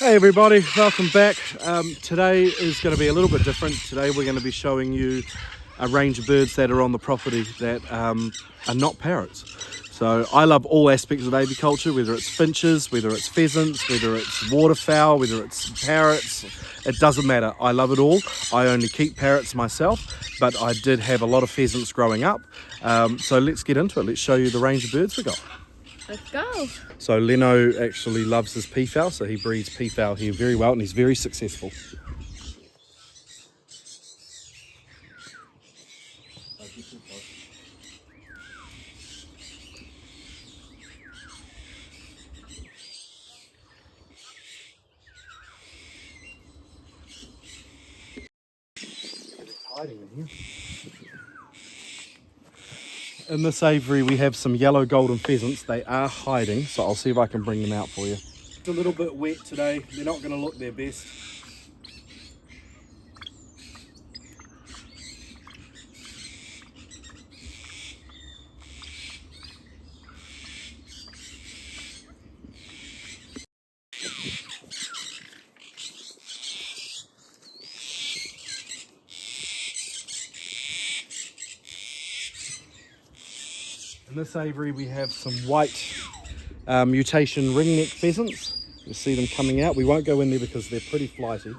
Hey everybody, welcome back. Today is going to be a little bit different. Today we're going to be showing you a range of birds that are on the property that are not parrots. So I love all aspects of aviculture, whether it's finches, whether it's pheasants, whether it's waterfowl, whether it's parrots. It doesn't matter. I love it all. I only keep parrots myself, but I did have a lot of pheasants growing up. So let's get into it. Let's show you the range of birds we got. Let's go. So Leno actually loves his peafowl, so he breeds peafowl here very well and he's very successful. Hiding in here. In this aviary we have some yellow golden pheasants. They are hiding, so I'll see if I can bring them out for you. It's a little bit wet today. They're not going to look their best. In this aviary we have some white mutation ringneck pheasants. You'll see them coming out. We won't go in there because they're pretty flighty.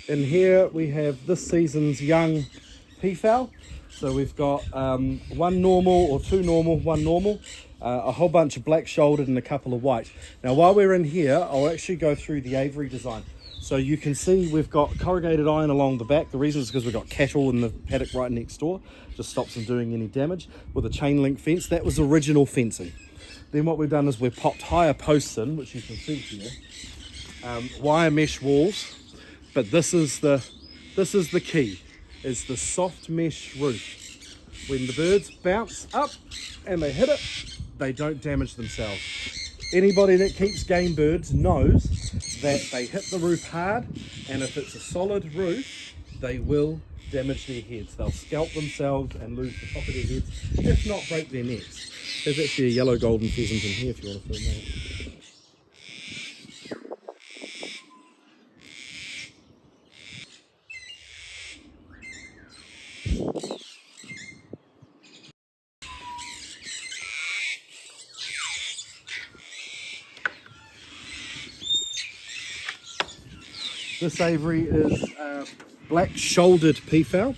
In here we have this season's young peafowl. So we've got one normal or two normal, one normal, a whole bunch of black shouldered and a couple of white. Now while we're in here, I'll actually go through the aviary design. So you can see we've got corrugated iron along the back. The reason is because we've got cattle in the paddock right next door. Just stops them doing any damage. With a chain link fence, that was original fencing. Then what we've done is we've popped higher posts in, which you can see here. Wire mesh walls. But this is the key, is the soft mesh roof. When the birds bounce up and they hit it, they don't damage themselves. Anybody that keeps game birds knows that they hit the roof hard, and if it's a solid roof, they will damage their heads. They'll scalp themselves and lose the top of their heads, if not break their necks. There's actually a yellow golden pheasant in here if you want to film that. This aviary is black-shouldered peafowl.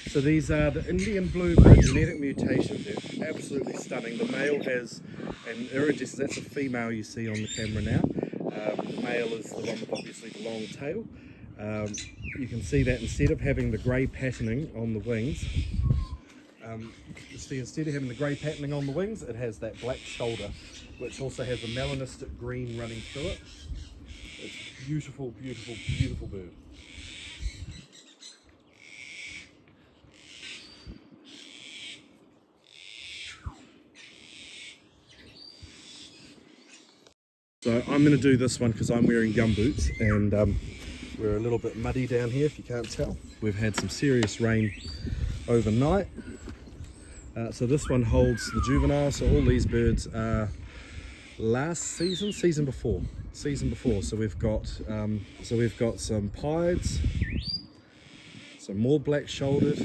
So these are the Indian bluebird genetic mutation. They're absolutely stunning. The male has an iridescent, that's a female you see on the camera now. The male is the one with obviously the long tail. You can see that instead of having the grey patterning on the wings, instead of having the grey patterning on the wings, it has that black shoulder, which also has a melanistic green running through it. It's beautiful, beautiful, beautiful bird. So I'm going to do this one because I'm wearing gumboots and we're a little bit muddy down here if you can't tell. We've had some serious rain overnight. So this one holds the juveniles. So all these birds are last season before. So we've got some pieds, some more black shouldered,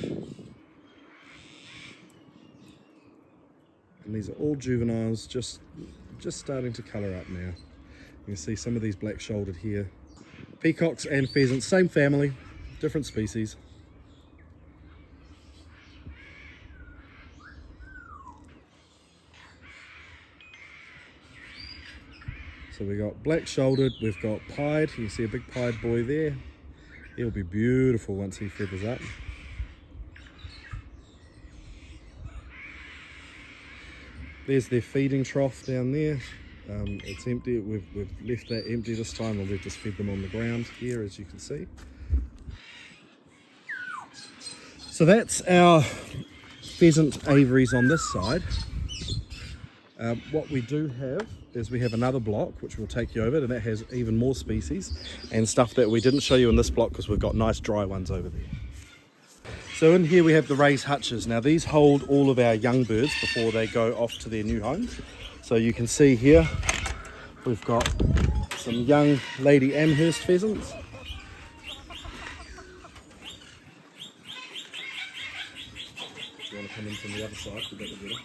and these are all juveniles just starting to colour up now. You can see some of these black shouldered here. Peacocks and pheasants, same family, different species. So we've got black shouldered, we've got pied. You can see a big pied boy there. He'll be beautiful once he feathers up. There's their feeding trough down there. It's empty. We've left that empty this time, and we've just fed them on the ground here, as you can see. So that's our pheasant aviaries on this side. What we do have is we have another block which we'll take you over, and that has even more species and stuff that we didn't show you in this block because we've got nice dry ones over there. So in here we have the raised hutches. Now these hold all of our young birds before they go off to their new homes. So you can see here we've got some young Lady Amherst pheasants. If you want to come in from the other side, a bit better.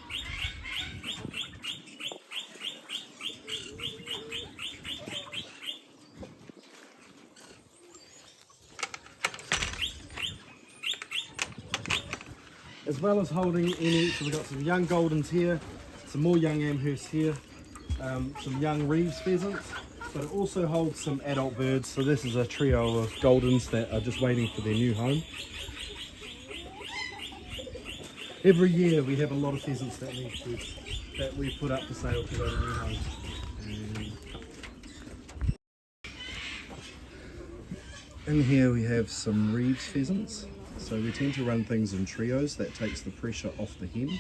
As well as holding any, so we've got some young Goldens here, some more young Amherst here, some young Reeves pheasants, but it also holds some adult birds. So this is a trio of Goldens that are just waiting for their new home. Every year we have a lot of pheasants that we put up for sale to go to new homes. In here we have some Reeves pheasants. So we tend to run things in trios. That takes the pressure off the hen.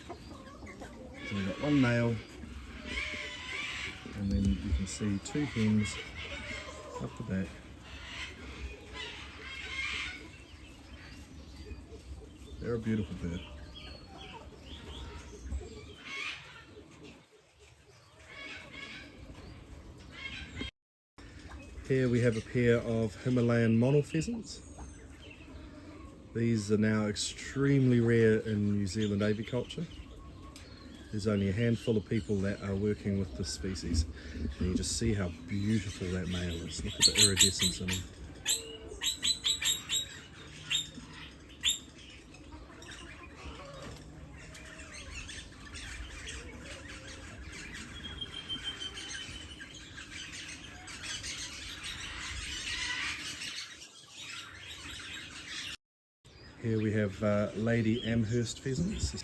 So we've got one male, and then you can see two hens up the back. They're a beautiful bird. Here we have a pair of Himalayan monal pheasants. These are now extremely rare in New Zealand aviculture. There's only a handful of people that are working with this species. And you just see how beautiful that male is. Look at the iridescence in him. Here we have Lady Amherst pheasants.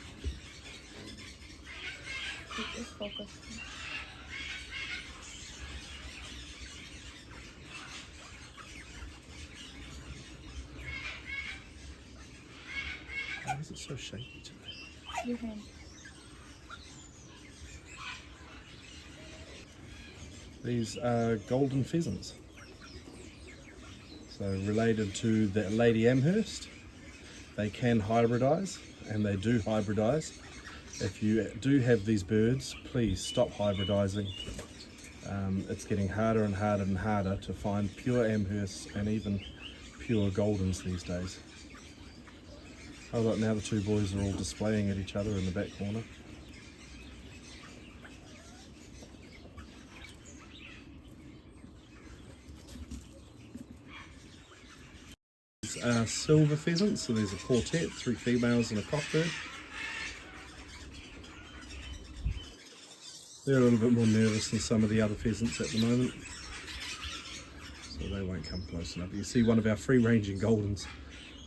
Why is it so shaky today? Your hand. These are golden pheasants. So related to the Lady Amherst. They can hybridize, and they do hybridize. If you do have these birds, please stop hybridizing. It's getting harder and harder and harder to find pure Amhersts and even pure Goldens these days. How about now the two boys are all displaying at each other in the back corner. These are silver pheasants, so there's a quartet, 3 females and a cockbird. They're a little bit more nervous than some of the other pheasants at the moment, so they won't come close enough. You see one of our free-ranging Goldens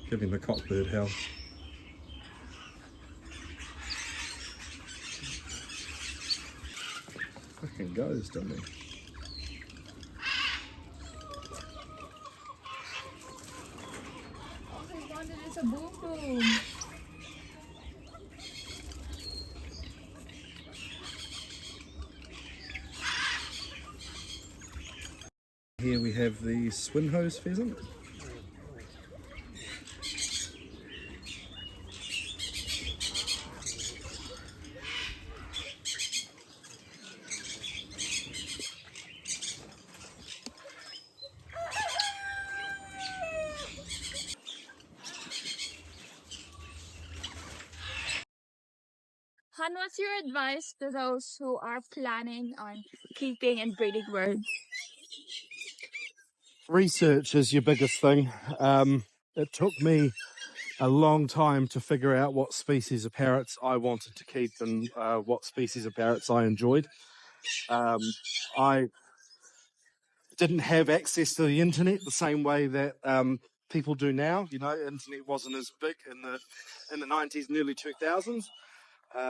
giving the cockbird hell. Fucking goes, doesn't he? Oh my god, it is a boom boom. Here we have the Swinhose pheasant. Han, what's your advice to those who are planning on keeping and breeding birds? Research is your biggest thing. It took me a long time to figure out what species of parrots I wanted to keep and what species of parrots I enjoyed. I didn't have access to the internet the same way that people do now. You know, internet wasn't as big in the 90s and early 2000s.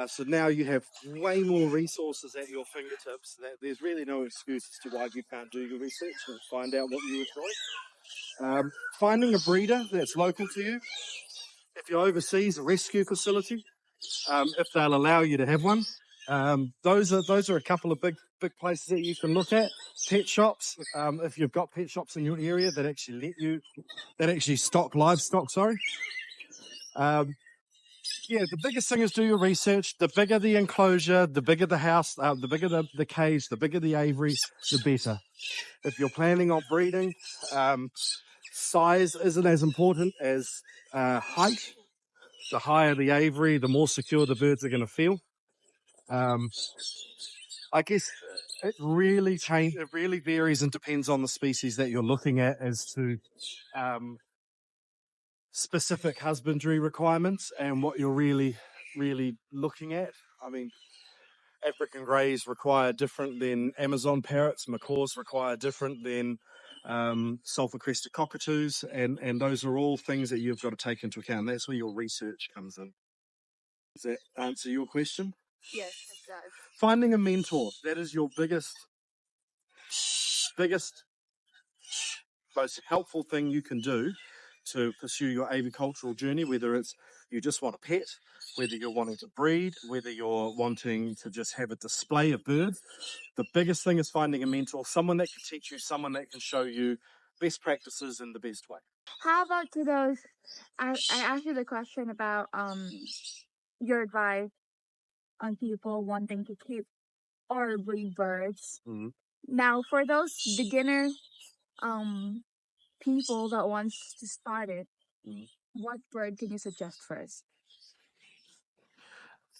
So now you have way more resources at your fingertips that there's really no excuse as to why you can't do your research and find out what you enjoy. Finding a breeder that's local to you. If you're overseas, a rescue facility, if they'll allow you to have one. Those are a couple of big places that you can look at. Pet shops, if you've got pet shops in your area that actually stock livestock. Sorry. Yeah, the biggest thing is do your research. The bigger the enclosure, the bigger the house, the bigger the cage, the bigger the aviary, the better. If you're planning on breeding, size isn't as important as height. The higher the aviary, the more secure the birds are going to feel. I guess it really varies and depends on the species that you're looking at as to specific husbandry requirements and what you're really looking at. I mean, African greys require different than Amazon parrots. Macaws require different than sulphur crested cockatoos, and those are all things that you've got to take into account. That's where your research comes in. Does that answer your question? Yes, it does. Finding a mentor, that is your biggest, most helpful thing you can do to pursue your avicultural journey, whether it's you just want a pet, whether you're wanting to breed, whether you're wanting to just have a display of birds. The biggest thing is finding a mentor, someone that can teach you, someone that can show you best practices in the best way. How about to those? I asked you the question about your advice on people wanting to keep or breed birds. Mhm. Now, for those beginner people that wants to start it, what bird can you suggest first?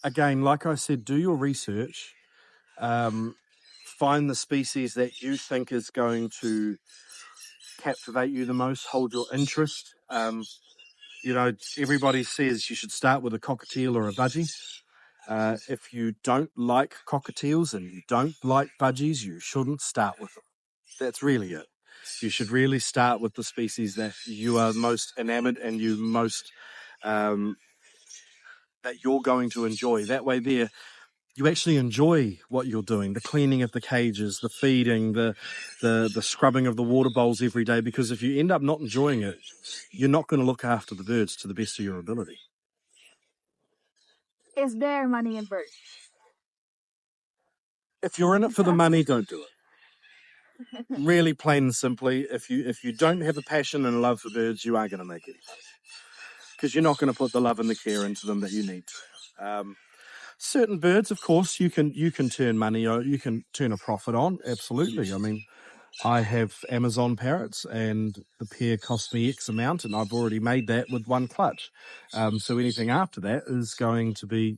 Again, like I said, do your research. Find the species that you think is going to captivate you the most, hold your interest. Everybody says you should start with a cockatiel or a budgie. If you don't like cockatiels and you don't like budgies, you shouldn't start with them. That's really it. You should really start with the species that you are most enamored and that you're going to enjoy. That way, you actually enjoy what you're doing, the cleaning of the cages, the feeding, the scrubbing of the water bowls every day, because if you end up not enjoying it, you're not going to look after the birds to the best of your ability. Is there money in birds? If you're in it for the money, don't do it. Really plain and simply, if you don't have a passion and a love for birds, you are going to make it, because you're not going to put the love and the care into them that you need to. Certain birds, of course, you can turn money or you can turn a profit on. Absolutely. I mean, I have Amazon parrots, and the pair cost me X amount, and I've already made that with one clutch. So anything after that is going to be,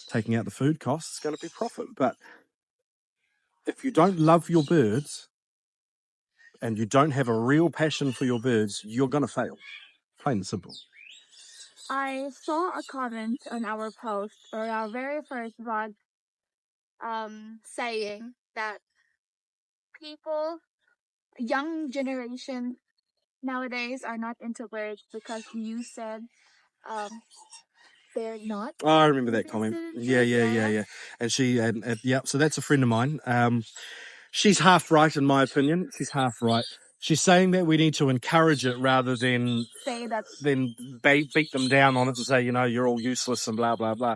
taking out the food costs, it's going to be profit. But if you don't love your birds and you don't have a real passion for your birds, you're going to fail. Plain and simple. I saw a comment on our post or our very first vlog saying that people, young generation nowadays are not into birds because you said they're not. Oh, I remember that comment. interested in Yeah. birds. And she, yeah, so that's a friend of mine. She's half right, in my opinion. She's half right. She's saying that we need to encourage it rather than Say that beat them down on it and say, you're all useless and blah, blah, blah.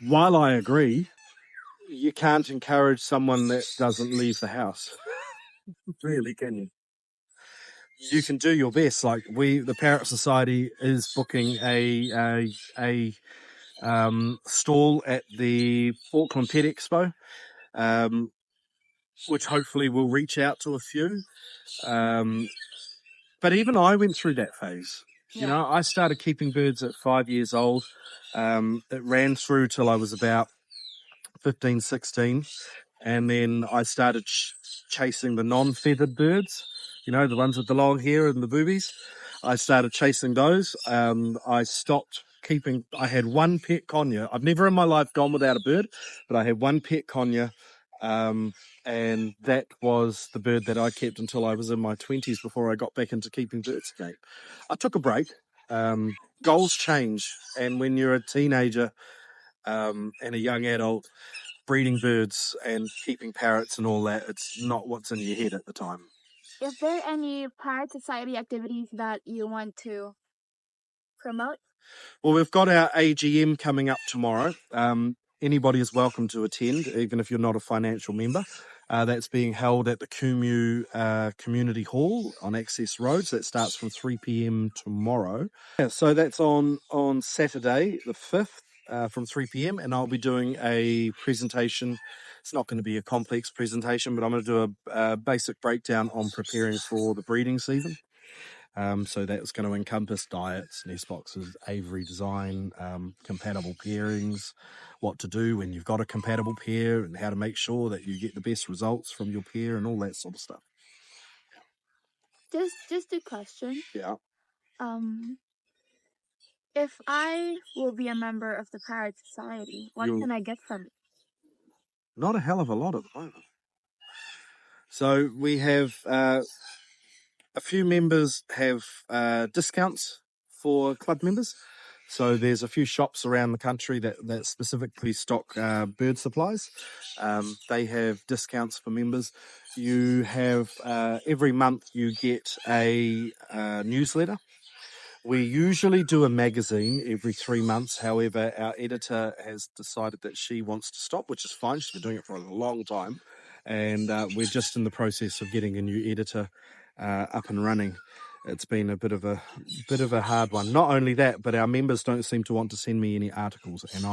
While I agree, you can't encourage someone that doesn't leave the house. Really, can you? You can do your best. Like the Parrot Society is booking a stall at the Auckland Pet Expo, which hopefully will reach out to a few. But even I went through that phase. Yeah. I started keeping birds at 5 years old. It ran through till I was about 15, 16. And then I started chasing the non-feathered birds, the ones with the long hair and the boobies. I started chasing those. I stopped keeping, I had one pet conure. I've never in my life gone without a bird, but I had one pet conure. And that was the bird that I kept until I was in my 20s before I got back into keeping birds again. I took a break. Goals change. And when you're a teenager and a young adult, breeding birds and keeping parrots and all that, it's not what's in your head at the time. Is there any Parrot Society activities that you want to promote? Well, we've got our AGM coming up tomorrow. Anybody is welcome to attend, even if you're not a financial member. That's being held at the Kumu Community Hall on Access Roads. That starts from 3 p.m. tomorrow. Yeah, so that's on Saturday, the 5th, from 3 p.m. And I'll be doing a presentation. It's not going to be a complex presentation, but I'm going to do a basic breakdown on preparing for the breeding season. So that's going to encompass diets, nest boxes, aviary design, compatible pairings, what to do when you've got a compatible pair, and how to make sure that you get the best results from your pair, and all that sort of stuff. Just a question. Yeah. If I will be a member of the Parrot Society, what You're can I get from it? not a hell of a lot at the moment. So we have a few members have discounts for club members. So there's a few shops around the country that specifically stock bird supplies. They have discounts for members. You have every month you get a newsletter. We usually do a magazine every 3 months. However, our editor has decided that she wants to stop, which is fine. She's been doing it for a long time, and we're just in the process of getting a new editor up and running. It's been a bit of a hard one. Not only that, but our members don't seem to want to send me any articles, and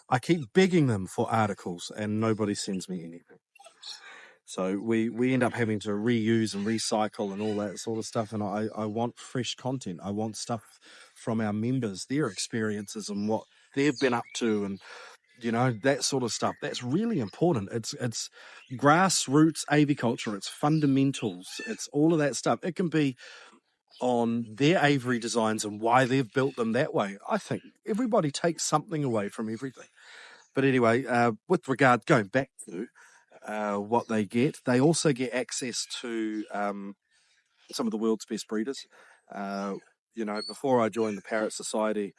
I keep begging them for articles, and nobody sends me anything. So we end up having to reuse and recycle and all that sort of stuff. And I want fresh content. I want stuff from our members, their experiences and what they've been up to, and that sort of stuff. That's really important. It's grassroots aviculture. It's fundamentals. It's all of that stuff. It can be on their aviary designs and why they've built them that way. I think everybody takes something away from everything. But anyway, with regard going back to what they also get access to some of the world's best breeders. Before I joined the Parrot Society,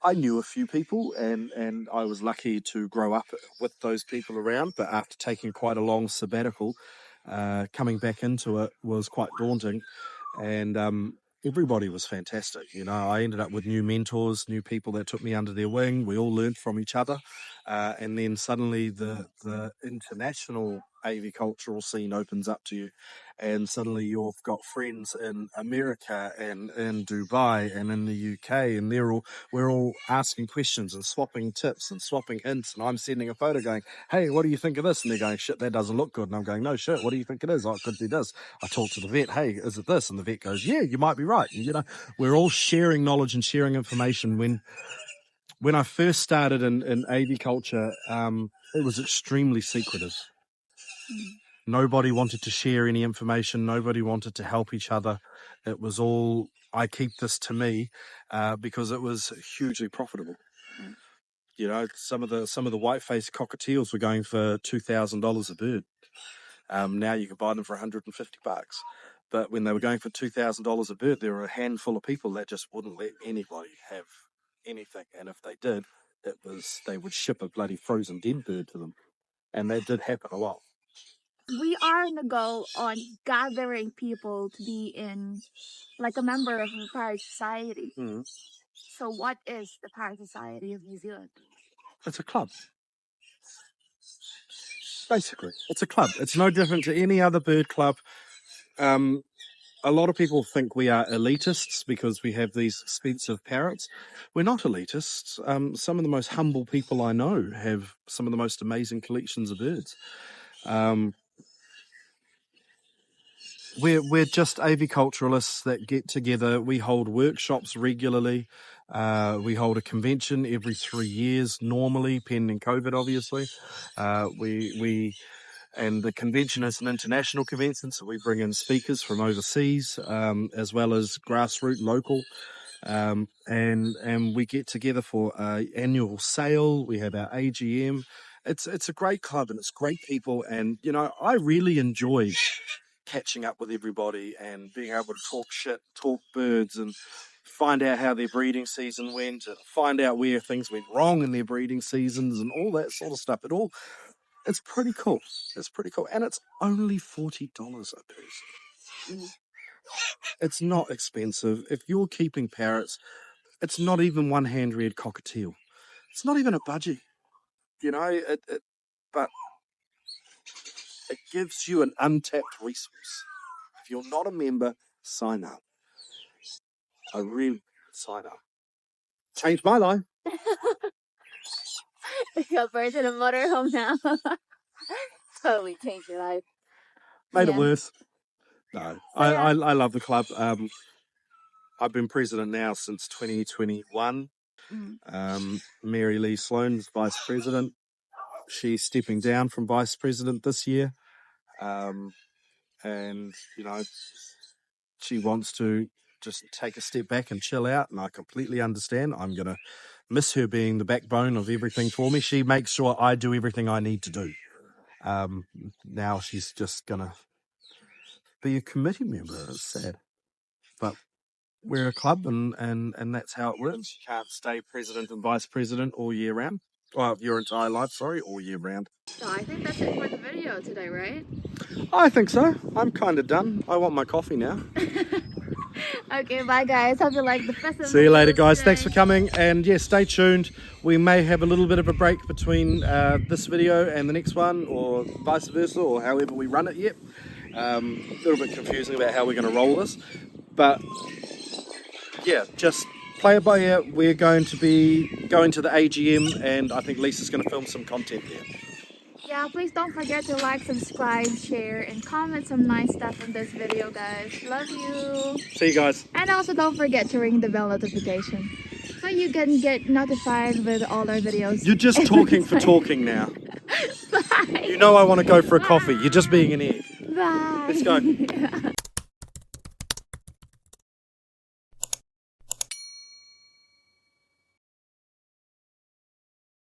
I knew a few people, and I was lucky to grow up with those people around. But after taking quite a long sabbatical, coming back into it was quite daunting, and everybody was fantastic. I ended up with new mentors, new people that took me under their wing. We all learned from each other, and then suddenly the international avicultural scene opens up to you, and suddenly you've got friends in America and in Dubai and in the UK, and we're all asking questions and swapping tips and swapping hints, and I'm sending a photo going, hey, what do you think of this? And they're going, shit, that doesn't look good. And I'm going, no shit, what do you think it is? Oh, it could do this. I talk to the vet, hey, is it this? And the vet goes, yeah, you might be right. And, we're all sharing knowledge and sharing information. When I first started in aviculture, it was extremely secretive. Nobody wanted to share any information. Nobody wanted to help each other. It was all, I keep this to me, because it was hugely profitable. Some of the white-faced cockatiels were going for $2,000 a bird. Now you can buy them for $150. But when they were going for $2,000 a bird, there were a handful of people that just wouldn't let anybody have anything. And if they did, they would ship a bloody frozen dead bird to them. And that did happen a lot. We are on the go on gathering people to be in, like, a member of the Parrot Society. Mm. So what is the Parrot Society of New Zealand? It's a club. Basically, it's a club. It's no different to any other bird club. A lot of people think we are elitists because we have these expensive parrots. We're not elitists. Some of the most humble people I know have some of the most amazing collections of birds. We're just aviculturalists that get together. We hold workshops regularly. We hold a convention every 3 years, normally, pending COVID, obviously. And the convention is an international convention, so we bring in speakers from overseas, as well as grassroots local. And we get together for an annual sale. We have our AGM. It's a great club and it's great people. And I really enjoy catching up with everybody and being able to talk shit, talk birds, and find out how their breeding season went, and find out where things went wrong in their breeding seasons, and all that sort of stuff. It's pretty cool. It's pretty cool, and it's only $40 a person. It's not expensive. If you're keeping parrots, it's not even one hand-reared cockatiel. It's not even a budgie. You know, but it gives you an untapped resource. If you're not a member, sign up. I really sign up. Changed my life. Got birds in a motorhome now. Totally changed your life. Made it Yeah. worse. No, So, yeah. I love the club. I've been president now since 2021. Mary Lee Sloan's vice president. She's stepping down from vice president this year. And, you know, she wants to just take a step back and chill out. And I completely understand. I'm going to miss her being the backbone of everything for me. She makes sure I do everything I need to do. Now she's just going to be a committee member. It's sad. But we're a club and that's how it works. You can't stay president and vice president all year round. Well, your entire life, sorry, all year round. So I think that's it for the video today, right? I think so. I'm kind of done. I want my coffee now. Okay, bye guys. Hope you like the pheasant. See you later, guys. Today. Thanks for coming. And yeah, stay tuned. We may have a little bit of a break between this video and the next one, or vice versa, or however we run it yet. A little bit confusing about how we're going to roll this. But yeah, just play it by ear. We're going to be going to the AGM, and I think Lisa's going to film some content there. Yeah, please don't forget to like, subscribe, share, and comment some nice stuff in this video, guys. Love you. See you guys. And also don't forget to ring the bell notification so you can get notified with all our videos. You're just talking for talking now. Bye. You know I want to go for a coffee. You're just being an egg. Bye. Let's go.